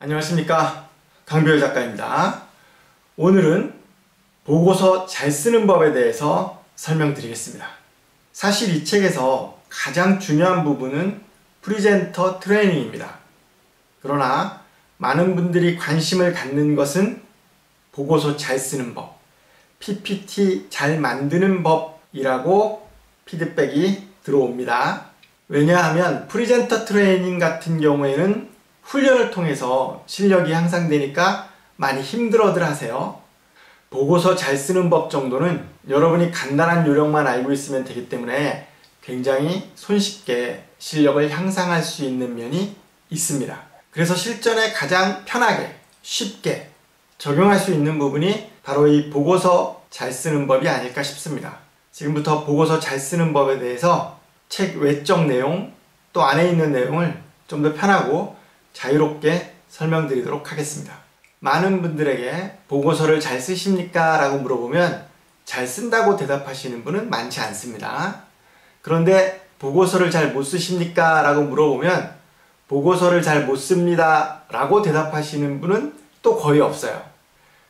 안녕하십니까, 강비열 작가입니다. 오늘은 보고서 잘 쓰는 법에 대해서 설명드리겠습니다. 사실 이 책에서 가장 중요한 부분은 프리젠터 트레이닝입니다. 그러나 많은 분들이 관심을 갖는 것은 보고서 잘 쓰는 법, PPT 잘 만드는 법이라고 피드백이 들어옵니다. 왜냐하면 프리젠터 트레이닝 같은 경우에는 훈련을 통해서 실력이 향상되니까 많이 힘들어들 하세요. 보고서 잘 쓰는 법 정도는 여러분이 간단한 요령만 알고 있으면 되기 때문에 굉장히 손쉽게 실력을 향상할 수 있는 면이 있습니다. 그래서 실전에 가장 편하게 쉽게 적용할 수 있는 부분이 바로 이 보고서 잘 쓰는 법이 아닐까 싶습니다. 지금부터 보고서 잘 쓰는 법에 대해서 책 외적 내용 또 안에 있는 내용을 좀 더 편하고 자유롭게 설명드리도록 하겠습니다. 많은 분들에게 보고서를 잘 쓰십니까? 라고 물어보면 잘 쓴다고 대답하시는 분은 많지 않습니다. 그런데 보고서를 잘 못 쓰십니까? 라고 물어보면 보고서를 잘 못 씁니다 라고 대답하시는 분은 또 거의 없어요.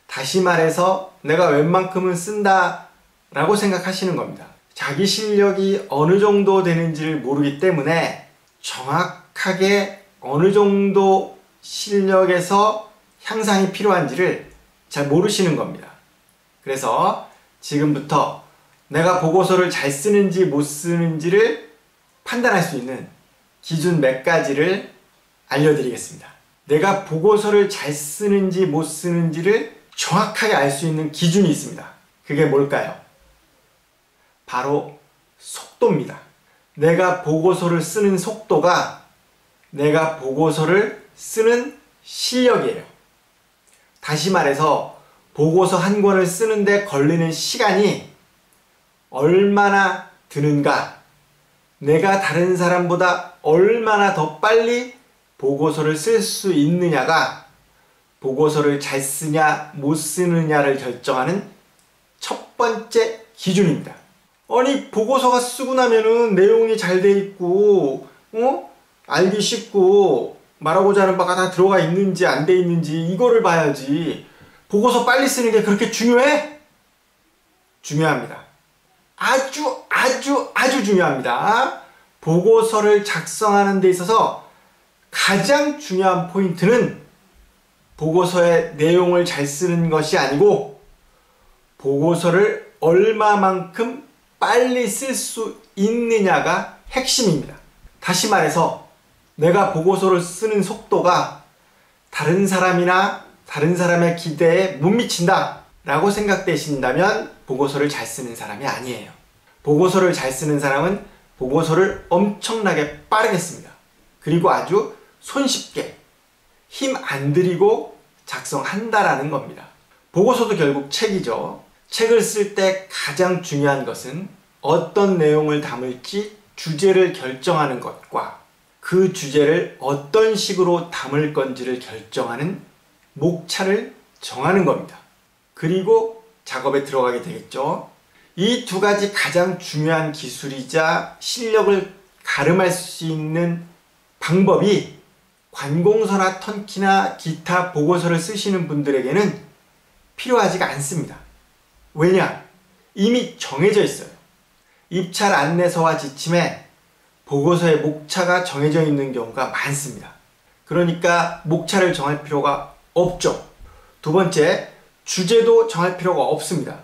다시 말해서 내가 웬만큼은 쓴다 라고 생각하시는 겁니다. 자기 실력이 어느 정도 되는지를 모르기 때문에 정확하게 어느 정도 실력에서 향상이 필요한지를 잘 모르시는 겁니다. 그래서 지금부터 내가 보고서를 잘 쓰는지 못 쓰는지를 판단할 수 있는 기준 몇 가지를 알려드리겠습니다. 내가 보고서를 잘 쓰는지 못 쓰는지를 정확하게 알 수 있는 기준이 있습니다. 그게 뭘까요? 바로 속도입니다. 내가 보고서를 쓰는 속도가 내가 보고서를 쓰는 실력이에요. 다시 말해서 보고서 한 권을 쓰는데 걸리는 시간이 얼마나 드는가, 내가 다른 사람보다 얼마나 더 빨리 보고서를 쓸 수 있느냐가 보고서를 잘 쓰냐 못 쓰느냐를 결정하는 첫 번째 기준입니다. 아니, 보고서가 쓰고 나면은 내용이 잘 돼 있고 알기 쉽고 말하고자 하는 바가 다 들어가 있는지 안 돼 있는지 이거를 봐야지. 보고서 빨리 쓰는 게 그렇게 중요해? 중요합니다. 아주 중요합니다. 보고서를 작성하는 데 있어서 가장 중요한 포인트는 보고서의 내용을 잘 쓰는 것이 아니고 보고서를 얼마만큼 빨리 쓸 수 있느냐가 핵심입니다. 다시 말해서 내가 보고서를 쓰는 속도가 다른 사람이나 다른 사람의 기대에 못 미친다 라고 생각되신다면 보고서를 잘 쓰는 사람이 아니에요. 보고서를 잘 쓰는 사람은 보고서를 엄청나게 빠르게 씁니다. 그리고 아주 손쉽게 힘 안 들이고 작성한다라는 겁니다. 보고서도 결국 책이죠. 책을 쓸 때 가장 중요한 것은 어떤 내용을 담을지 주제를 결정하는 것과 그 주제를 어떤 식으로 담을 건지를 결정하는 목차를 정하는 겁니다. 그리고 작업에 들어가게 되겠죠. 이 두 가지 가장 중요한 기술이자 실력을 가름할 수 있는 방법이 관공서나 턴키나 기타 보고서를 쓰시는 분들에게는 필요하지가 않습니다. 왜냐? 이미 정해져 있어요. 입찰 안내서와 지침에 보고서의 목차가 정해져 있는 경우가 많습니다. 그러니까 목차를 정할 필요가 없죠. 두 번째, 주제도 정할 필요가 없습니다.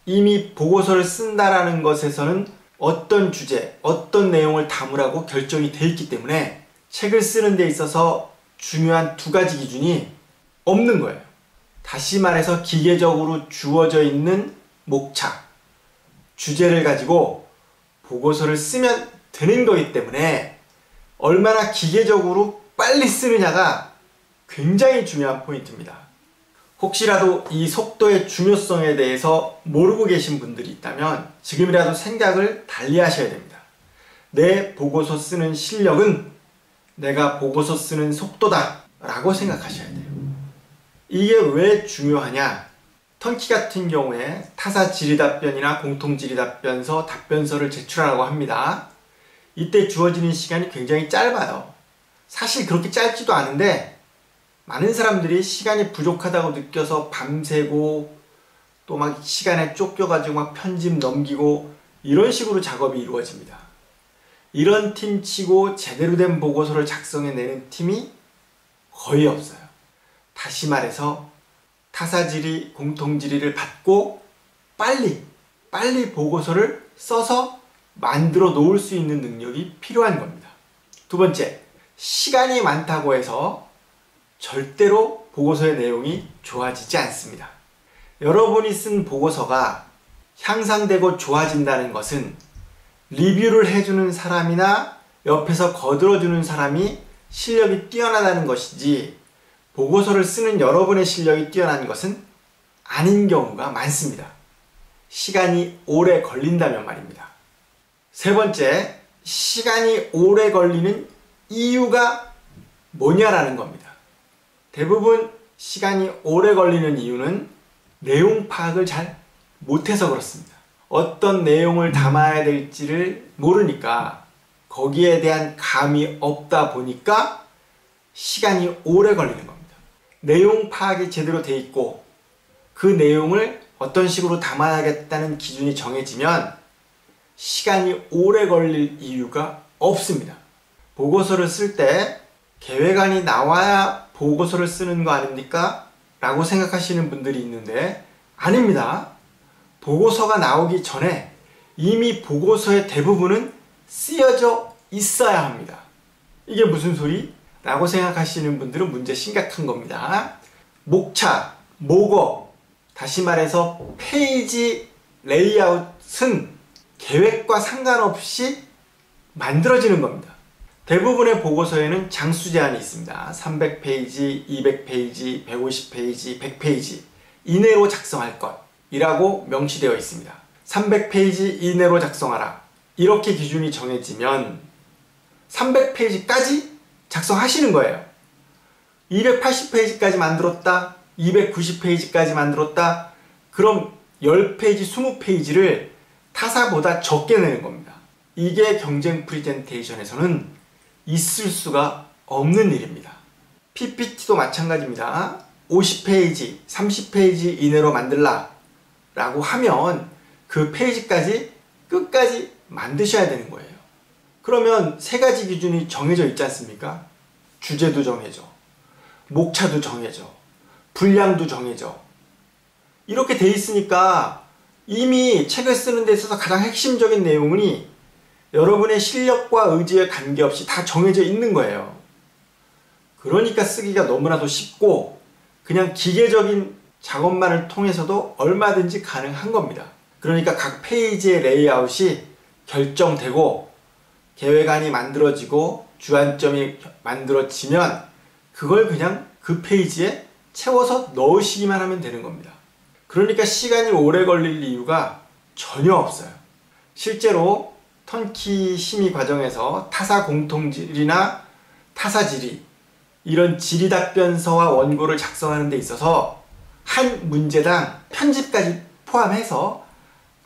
이미 보고서를 쓴다라는 것에서는 어떤 주제, 어떤 내용을 담으라고 결정이 되어 있기 때문에 책을 쓰는 데 있어서 중요한 두 가지 기준이 없는 거예요. 다시 말해서 기계적으로 주어져 있는 목차, 주제를 가지고 보고서를 쓰면 되는 거기 때문에 얼마나 기계적으로 빨리 쓰느냐가 굉장히 중요한 포인트입니다. 혹시라도 이 속도의 중요성에 대해서 모르고 계신 분들이 있다면 지금이라도 생각을 달리 하셔야 됩니다. 내 보고서 쓰는 실력은 내가 보고서 쓰는 속도다 라고 생각하셔야 돼요. 이게 왜 중요하냐? 턴키 같은 경우에 타사 질의답변이나 공통질의답변서, 답변서를 제출하라고 합니다. 이때 주어지는 시간이 굉장히 짧아요. 사실 그렇게 짧지도 않은데 많은 사람들이 시간이 부족하다고 느껴서 밤새고 또 막 시간에 쫓겨가지고 막 편집 넘기고 이런 식으로 작업이 이루어집니다. 이런 팀 치고 제대로 된 보고서를 작성해내는 팀이 거의 없어요. 다시 말해서 타사질의, 공통질의를 받고 빨리 보고서를 써서 만들어 놓을 수 있는 능력이 필요한 겁니다. 두 번째, 시간이 많다고 해서 절대로 보고서의 내용이 좋아지지 않습니다. 여러분이 쓴 보고서가 향상되고 좋아진다는 것은 리뷰를 해주는 사람이나 옆에서 거들어주는 사람이 실력이 뛰어나다는 것이지 보고서를 쓰는 여러분의 실력이 뛰어난 것은 아닌 경우가 많습니다. 시간이 오래 걸린다면 말입니다. 세 번째, 시간이 오래 걸리는 이유가 뭐냐라는 겁니다. 대부분 시간이 오래 걸리는 이유는 내용 파악을 잘 못해서 그렇습니다. 어떤 내용을 담아야 될지를 모르니까 거기에 대한 감이 없다 보니까 시간이 오래 걸리는 겁니다. 내용 파악이 제대로 돼 있고 그 내용을 어떤 식으로 담아야겠다는 기준이 정해지면 시간이 오래 걸릴 이유가 없습니다. 보고서를 쓸 때 계획안이 나와야 보고서를 쓰는 거 아닙니까? 라고 생각하시는 분들이 있는데 아닙니다. 보고서가 나오기 전에 이미 보고서의 대부분은 쓰여져 있어야 합니다. 이게 무슨 소리? 라고 생각하시는 분들은 문제 심각한 겁니다. 목차, 목어, 다시 말해서 페이지 레이아웃은 계획과 상관없이 만들어지는 겁니다. 대부분의 보고서에는 장수 제한이 있습니다. 300페이지, 200페이지, 150페이지, 100페이지 이내로 작성할 것이라고 명시되어 있습니다. 300페이지 이내로 작성하라. 이렇게 기준이 정해지면 300페이지까지 작성하시는 거예요. 280페이지까지 만들었다. 290페이지까지 만들었다. 그럼 10페이지, 20페이지를 타사보다 적게 내는 겁니다. 이게 경쟁 프리젠테이션에서는 있을 수가 없는 일입니다. PPT도 마찬가지입니다. 50페이지, 30페이지 이내로 만들라 라고 하면 그 페이지까지 끝까지 만드셔야 되는 거예요. 그러면 세 가지 기준이 정해져 있지 않습니까? 주제도 정해져, 목차도 정해져, 분량도 정해져. 이렇게 돼 있으니까 이미 책을 쓰는 데 있어서 가장 핵심적인 내용이 여러분의 실력과 의지에 관계없이 다 정해져 있는 거예요. 그러니까 쓰기가 너무나도 쉽고 그냥 기계적인 작업만을 통해서도 얼마든지 가능한 겁니다. 그러니까 각 페이지의 레이아웃이 결정되고 계획안이 만들어지고 주안점이 만들어지면 그걸 그냥 그 페이지에 채워서 넣으시기만 하면 되는 겁니다. 그러니까 시간이 오래 걸릴 이유가 전혀 없어요. 실제로 턴키 심의 과정에서 타사 공통질의나 타사 질의 이런 질의 답변서와 원고를 작성하는 데 있어서 한 문제당 편집까지 포함해서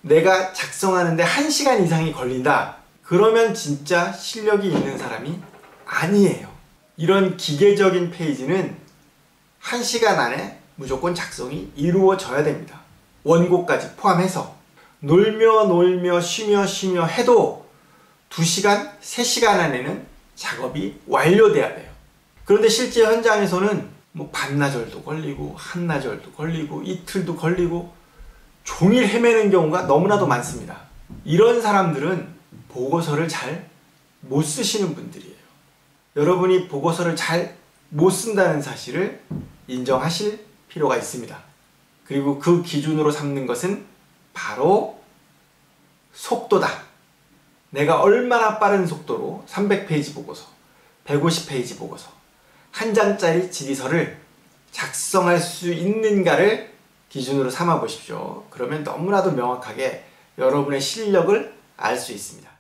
내가 작성하는데 1시간 이상이 걸린다. 그러면 진짜 실력이 있는 사람이 아니에요. 이런 기계적인 페이지는 1시간 안에 무조건 작성이 이루어져야 됩니다. 원고까지 포함해서. 놀며 쉬며 해도 2시간, 3시간 안에는 작업이 완료돼야 돼요. 그런데 실제 현장에서는 뭐 반나절도 걸리고 한나절도 걸리고 이틀도 걸리고 종일 헤매는 경우가 너무나도 많습니다. 이런 사람들은 보고서를 잘 못 쓰시는 분들이에요. 여러분이 보고서를 잘 못 쓴다는 사실을 인정하실 필요가 있습니다. 그리고 그 기준으로 삼는 것은 바로 속도다. 내가 얼마나 빠른 속도로 300페이지 보고서, 150페이지 보고서, 한 장짜리 질의서를 작성할 수 있는가를 기준으로 삼아 보십시오. 그러면 너무나도 명확하게 여러분의 실력을 알 수 있습니다.